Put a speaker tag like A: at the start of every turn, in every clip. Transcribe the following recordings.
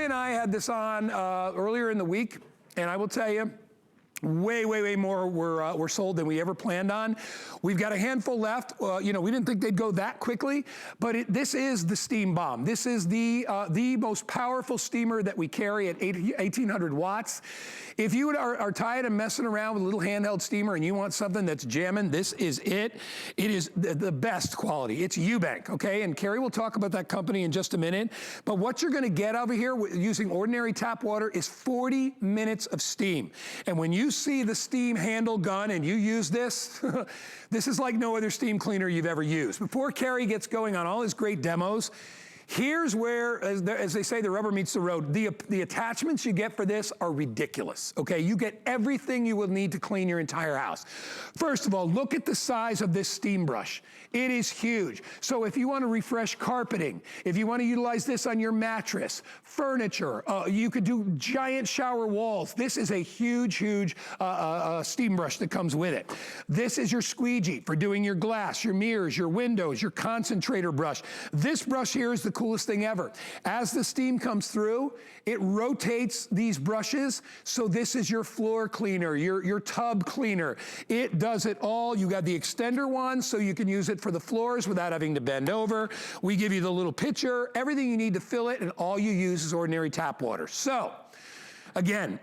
A: And I had this on earlier in the week, and I will tell you, way more were sold than we ever planned on. We've got a handful left. You know, we didn't think they'd go that quickly, but this is the steam bomb. This is the most powerful steamer that we carry at 1,800 watts. If you are tired of messing around with a little handheld steamer and you want something that's jamming, this is it. It is the best quality. It's Ewbank, okay? And Carrie will talk about that company in just a minute. But what you're gonna get over here using ordinary tap water is 40 minutes of steam. And when you see the steam handle gun and you use this, this is like no other steam cleaner you've ever used. Before Carrie gets going on all his great demos, here's where, as they say, the rubber meets the road. The attachments you get for this are ridiculous, okay? You get everything you will need to clean your entire house. First of all, look at the size of this steam brush. It is huge. So if you want to refresh carpeting, if you want to utilize this on your mattress, furniture, you could do giant shower walls. This is a huge steam brush that comes with it. This is your squeegee for doing your glass, your mirrors, your windows, your concentrator brush. This brush here is the coolest thing ever. As the steam comes through, it rotates these brushes, so this is your floor cleaner, your tub cleaner. It does it all. You got the extender one, so you can use it for the floors without having to bend over. We give you the little pitcher, everything you need to fill it, and all you use is ordinary tap water. So, again,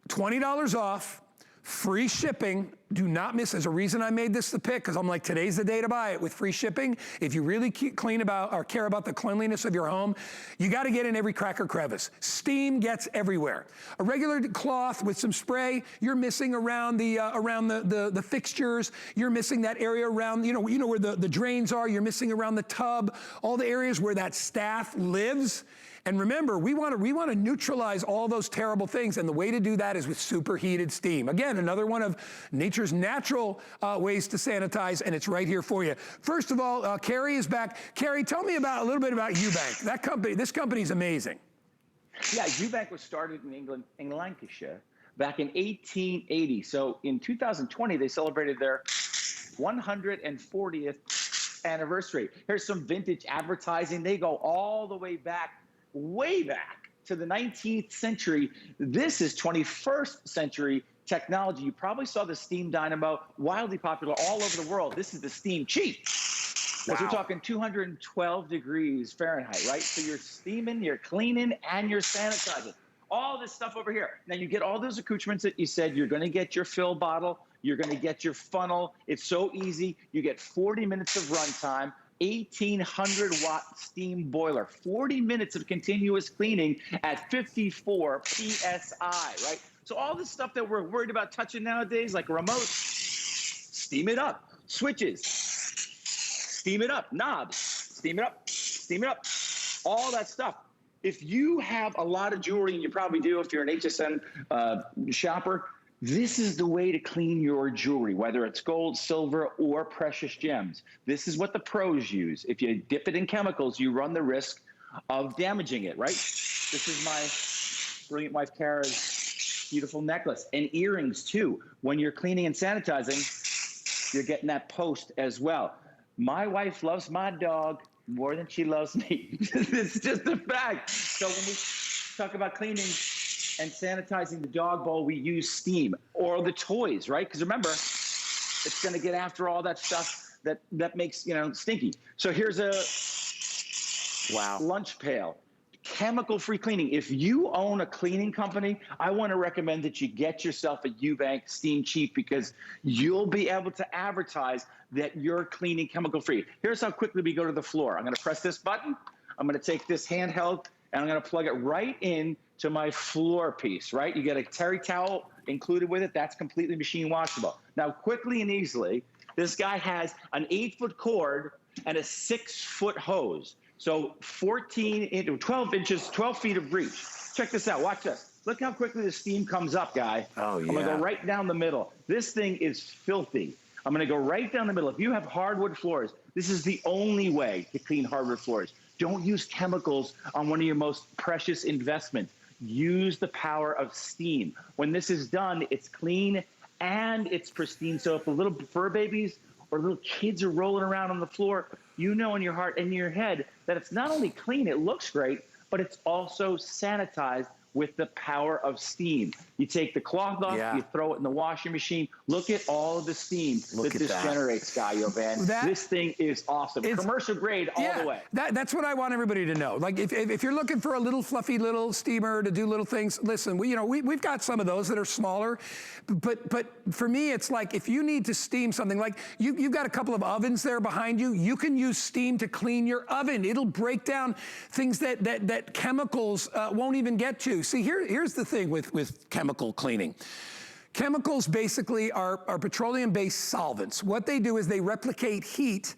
A: $20 off, free shipping. Do not miss. There's a reason I made this the pick, because I'm like, today's the day to buy it with free shipping. If you really clean about or care about the cleanliness of your home, you got to get in every crack or crevice. Steam gets everywhere. A regular cloth with some spray, you're missing around the fixtures. You're missing that area around, you know where the drains are. You're missing around the tub. All the areas where that staff lives. And remember, we want to neutralize all those terrible things, and the way to do that is with superheated steam. Again, another one of nature's natural ways to sanitize, and it's right here for you. First of all, Carrie is back. Carrie, tell me a little bit about Ewbank. That company, this company's amazing.
B: Yeah, Ewbank was started in England, in Lancashire, back in 1880. So in 2020, they celebrated their 140th anniversary. Here's some vintage advertising. They go all the way back to the 19th century. This is 21st century technology. You probably saw the steam dynamo, wildly popular all over the world. This is the steam cheap. Wow. We're talking 212 degrees Fahrenheit, right? So you're steaming, you're cleaning, and you're sanitizing. All this stuff over here. Now you get all those accoutrements that you said. You're gonna get your fill bottle, you're gonna get your funnel. It's so easy. You get 40 minutes of runtime. 1,800 watt steam boiler, 40 minutes of continuous cleaning at 54 PSI, right? So all this stuff that we're worried about touching nowadays, like remotes, steam it up. Switches, steam it up. Knobs, steam it up, steam it up. All that stuff. If you have a lot of jewelry, and you probably do if you're an HSN shopper, this is the way to clean your jewelry, whether it's gold, silver, or precious gems. This is what the pros use. If you dip it in chemicals, you run the risk of damaging it, right? This is my brilliant wife, Kara's beautiful necklace, and earrings too. When you're cleaning and sanitizing, you're getting that post as well. My wife loves my dog more than she loves me. It's just a fact. So when we talk about cleaning and sanitizing the dog bowl, we use steam, or the toys, right? Because remember, it's going to get after all that stuff that makes, stinky. So here's a lunch pail. Chemical-free cleaning. If you own a cleaning company, I want to recommend that you get yourself a Ewbank Steam Cheap, because you'll be able to advertise that you're cleaning chemical-free. Here's how quickly we go to the floor. I'm going to press this button. I'm going to take this handheld, and I'm going to plug it right in to my floor piece, right? You get a terry towel included with it. That's completely machine washable. Now, quickly and easily, this guy has an 8-foot cord and a 6-foot hose. So 12 inches, 12 feet of reach. Check this out. Watch this. Look how quickly the steam comes up, guy.
A: Oh, yeah.
B: I'm going to go right down the middle. This thing is filthy. I'm going to go right down the middle. If you have hardwood floors, this is the only way to clean hardwood floors. Don't use chemicals on one of your most precious investments. Use the power of steam. When this is done, it's clean and it's pristine. So if the little fur babies or little kids are rolling around on the floor, you know in your heart and in your head that it's not only clean, it looks great, but it's also sanitized with the power of steam. You take the cloth off, you throw it in the washing machine. Look at all of the steam that this generates, Guy Ewbank. This thing is awesome. Commercial grade all the way.
A: That's what I want everybody to know. Like if you're looking for a little fluffy little steamer to do little things, listen, we've got some of those that are smaller, but for me, it's like if you need to steam something, like you've got a couple of ovens there behind you, you can use steam to clean your oven. It'll break down things that chemicals won't even get to. See, here's the thing with chemical cleaning. Chemicals basically are petroleum-based solvents. What they do is they replicate heat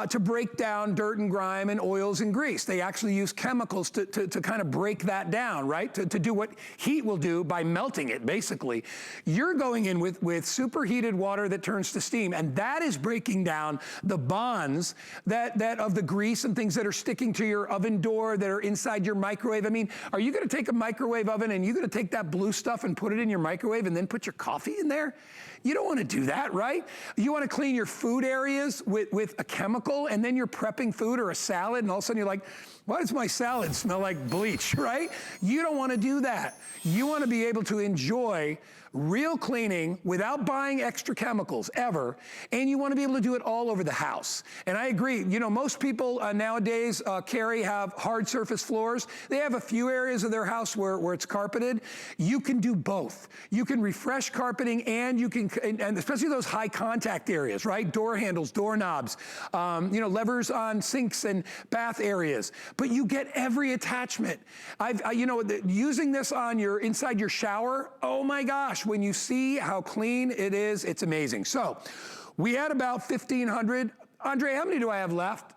A: to break down dirt and grime and oils and grease. They actually use chemicals to kind of break that down, right? To do what heat will do by melting it, basically. You're going in with superheated water that turns to steam, and that is breaking down the bonds that of the grease and things that are sticking to your oven door, that are inside your microwave. I mean, are you gonna take a microwave oven and you're gonna take that blue stuff and put it in your microwave and then put your coffee in there? You don't want to do that, right? You want to clean your food areas with a chemical, and then you're prepping food or a salad, and all of a sudden you're like, why does my salad smell like bleach, right? You don't want to do that. You want to be able to enjoy real cleaning without buying extra chemicals ever, and you want to be able to do it all over the house. And I agree, most people nowadays, Carrie, have hard surface floors. They have a few areas of their house where it's carpeted. You can do both. You can refresh carpeting, and you can, and especially those high contact areas, right? Door handles, doorknobs, levers on sinks and bath areas. But you get every attachment. Using this on inside your shower, oh my gosh, when you see how clean it is, it's amazing. So we had about 1,500. Andre, how many do I have left?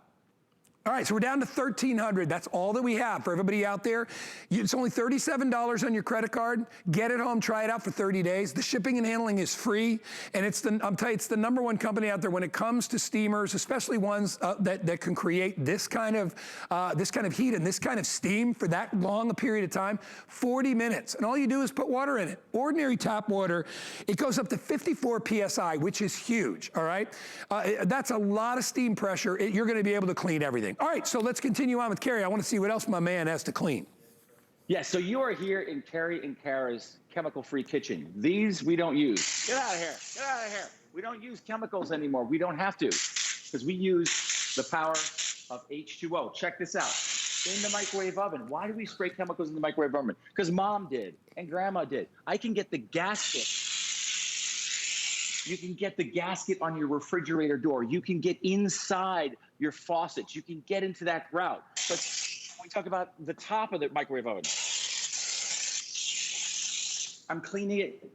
A: All right, so we're down to 1,300. That's all that we have for everybody out there. It's only $37 on your credit card. Get it home, try it out for 30 days. The shipping and handling is free, and I'm telling you, it's the #1 company out there when it comes to steamers, especially ones that can create this kind of heat and this kind of steam for that long a period of time. 40 minutes, and all you do is put water in it. Ordinary tap water. It goes up to 54 PSI, which is huge. All right, that's a lot of steam pressure. You're going to be able to clean everything. All right, so let's continue on with Carrie. I want to see what else my man has to clean.
B: Yeah, so you are here in Terry and Kara's chemical-free kitchen. These we don't use. Get out of here. Get out of here. We don't use chemicals anymore. We don't have to, because we use the power of H2O. Check this out. In the microwave oven. Why do we spray chemicals in the microwave oven? Because Mom did and Grandma did. I can get the gasket. You can get the gasket on your refrigerator door. You can get inside your faucets. You can get into that grout. But when we talk about the top of the microwave oven, I'm cleaning it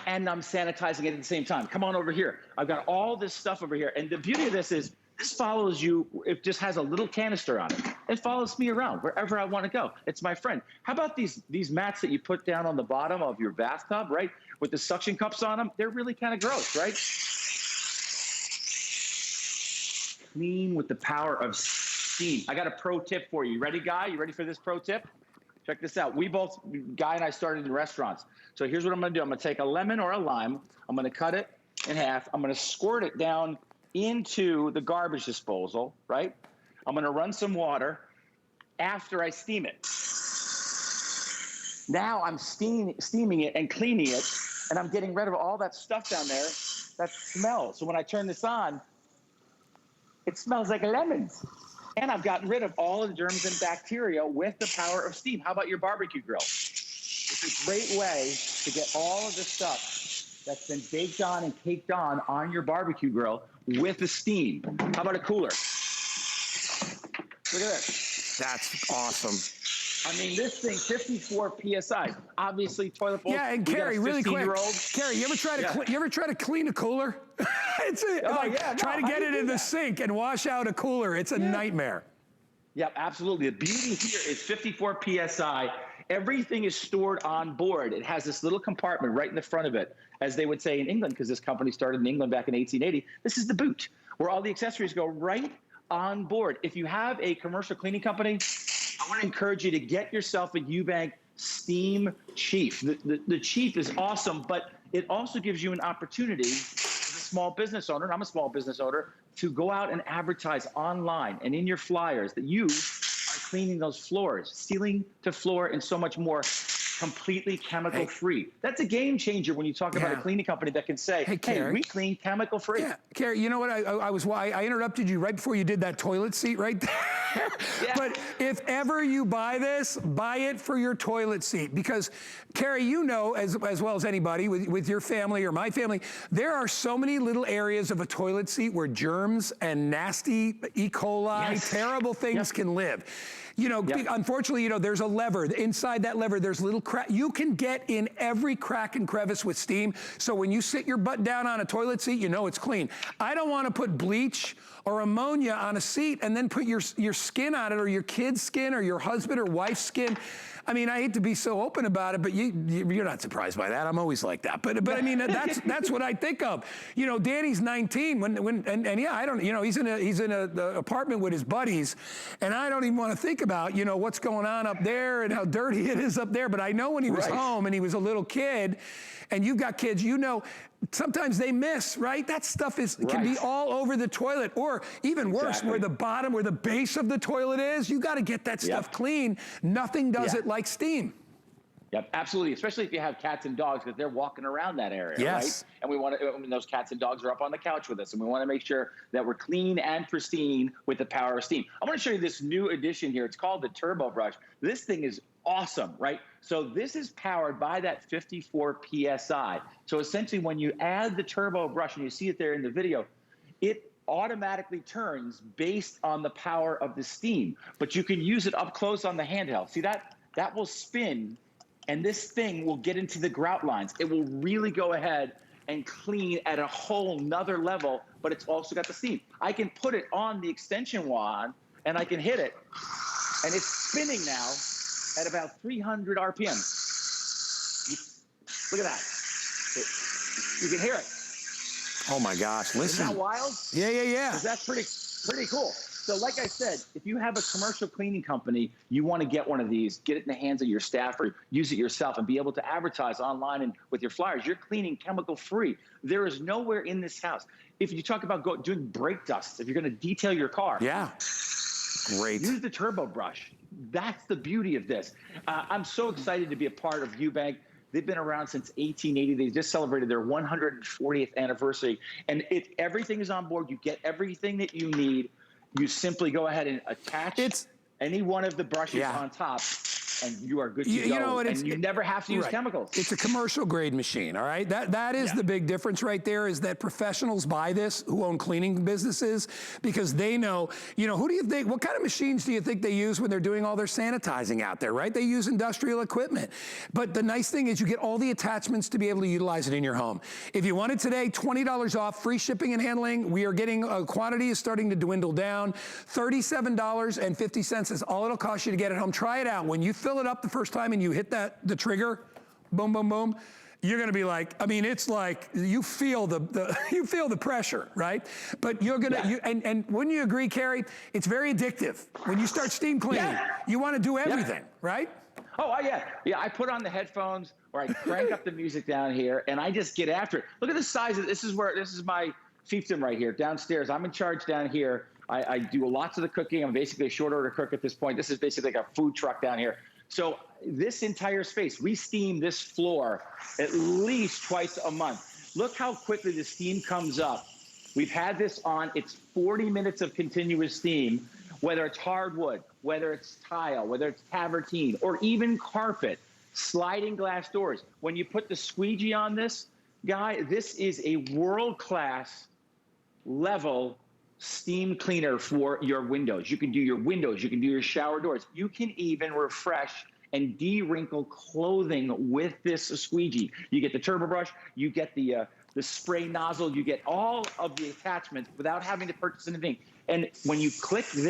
B: and I'm sanitizing it at the same time. Come on over here. I've got all this stuff over here. And the beauty of this is this follows you. It just has a little canister on it. It follows me around wherever I want to go. It's my friend. How about these mats that you put down on the bottom of your bathtub, right? With the suction cups on them? They're really kind of gross, right? Clean with the power of steam. I got a pro tip for you. Ready, Guy? You ready for this pro tip? Check this out. Guy and I started in restaurants. So here's what I'm going to do. I'm going to take a lemon or a lime. I'm going to cut it in half. I'm going to squirt it down into the garbage disposal, right? I'm going to run some water after I steam it. Now I'm steaming it and cleaning it, and I'm getting rid of all that stuff down there that smells. So when I turn this on, it smells like lemons. And I've gotten rid of all of the germs and bacteria with the power of steam. How about your barbecue grill? It's a great way to get all of the stuff that's been baked on and caked on your barbecue grill with the steam. How about a cooler? Look at this.
A: That's awesome.
B: I mean, this thing, 54 PSI. Obviously, toilet bowl.
A: Yeah, and Carrie, really quick. Carrie, you ever try to clean a cooler? Try to get it in the sink and wash out a cooler. It's a nightmare.
B: Yeah, absolutely. The beauty here is 54 PSI. Everything is stored on board. It has this little compartment right in the front of it, as they would say in England, because this company started in England back in 1880. This is the boot, where all the accessories go right on board. If you have a commercial cleaning company, I want to encourage you to get yourself a Ewbank Steam Chief. The Chief is awesome, but it also gives you an opportunity as a small business owner, and I'm a small business owner, to go out and advertise online and in your flyers that you are cleaning those floors, ceiling to floor, and so much more, completely chemical free. That's a game changer when you talk about a cleaning company that can say, hey, we clean chemical free.
A: Yeah, Carrie, you know what? I interrupted you right before you did that toilet seat right there. But if ever you buy this, buy it for your toilet seat, because Carrie, you know as well as anybody with your family or my family, there are so many little areas of a toilet seat where germs and nasty E. coli, terrible things can live. You know, unfortunately, you know, there's a lever. Inside that lever, there's little crack. You can get in every crack and crevice with steam. So when you sit your butt down on a toilet seat, you know it's clean. I don't want to put bleach or ammonia on a seat and then put your skin on it, or your kid's skin, or your husband or wife's skin. I mean, I hate to be so open about it, but you're not surprised by that. I'm always like that. But I mean, that's what I think of. You know, Danny's 19 and yeah, I don't, you know, he's in a apartment with his buddies, and I don't even want to think about, you know, what's going on up there and how dirty it is up there. But I know when he was home and he was a little kid, and you've got kids, you know, sometimes they miss, right? That stuff can be all over the toilet, or even worse, where the base of the toilet is. You got to get that stuff clean. Nothing does it like steam.
B: Yep, absolutely. Especially if you have cats and dogs, because they're walking around that area, right? And we want to, those cats and dogs are up on the couch with us, and we want to make sure that we're clean and pristine with the power of steam. I want to show you this new addition here. It's called the Turbo Brush. This thing is awesome, right? So this is powered by that 54 PSI. So essentially when you add the Turbo Brush, and you see it there in the video, it automatically turns based on the power of the steam. But you can use it up close on the handheld. See that will spin, and this thing will get into the grout lines. It will really go ahead and clean at a whole nother level, but it's also got the steam. I can put it on the extension wand, and I can hit it, and it's spinning now at about 300 RPM. Look at that. You can hear it.
A: Oh my gosh, listen.
B: Isn't that wild?
A: Yeah.
B: That's pretty cool. So like I said, if you have a commercial cleaning company, you want to get one of these, get it in the hands of your staff or use it yourself and be able to advertise online and with your flyers. You're cleaning chemical free. There is nowhere in this house. If you talk about doing brake dust, if you're going to detail your car.
A: Yeah, great.
B: Use the Turbo Brush. That's the beauty of this. I'm so excited to be a part of Ewbank. They've been around since 1880. They just celebrated their 140th anniversary. And if everything is on board, you get everything that you need. You simply go ahead and attach any one of the brushes on top, and you are good to go. You know, and you never have to use chemicals.
A: It's a commercial grade machine, all right? That is the big difference right there, is that professionals buy this who own cleaning businesses, because they know, you know, what kind of machines do you think they use when they're doing all their sanitizing out there, right? They use industrial equipment. But the nice thing is you get all the attachments to be able to utilize it in your home. If you want it today, $20 off, free shipping and handling. We are getting, quantity is starting to dwindle down. $37.50 is all it'll cost you to get it home. Try it out. When you fill it up the first time and you hit the trigger, boom, boom, boom, you're going to be like, I mean, it's like you feel the pressure, right? But you're going to, and wouldn't you agree, Carrie? It's very addictive. When you start steam cleaning, you want to do everything, right?
B: Oh, yeah. I put on the headphones, or I crank up the music down here, and I just get after it. Look at the size of this. This is my fiefdom right here downstairs. I'm in charge down here. I do lots of the cooking. I'm basically a short order cook at this point. This is basically like a food truck down here. So this entire space, we steam this floor at least twice a month. Look how quickly the steam comes up. We've had this on. It's 40 minutes of continuous steam, whether it's hardwood, whether it's tile, whether it's tavertine, or even carpet, sliding glass doors. When you put the squeegee on this guy, this is a world-class level steam cleaner for your windows. You can do your windows, you can do your shower doors. You can even refresh and de-wrinkle clothing with this squeegee. You get the Turbo Brush, you get the spray nozzle, you get all of the attachments without having to purchase anything. And when you click this,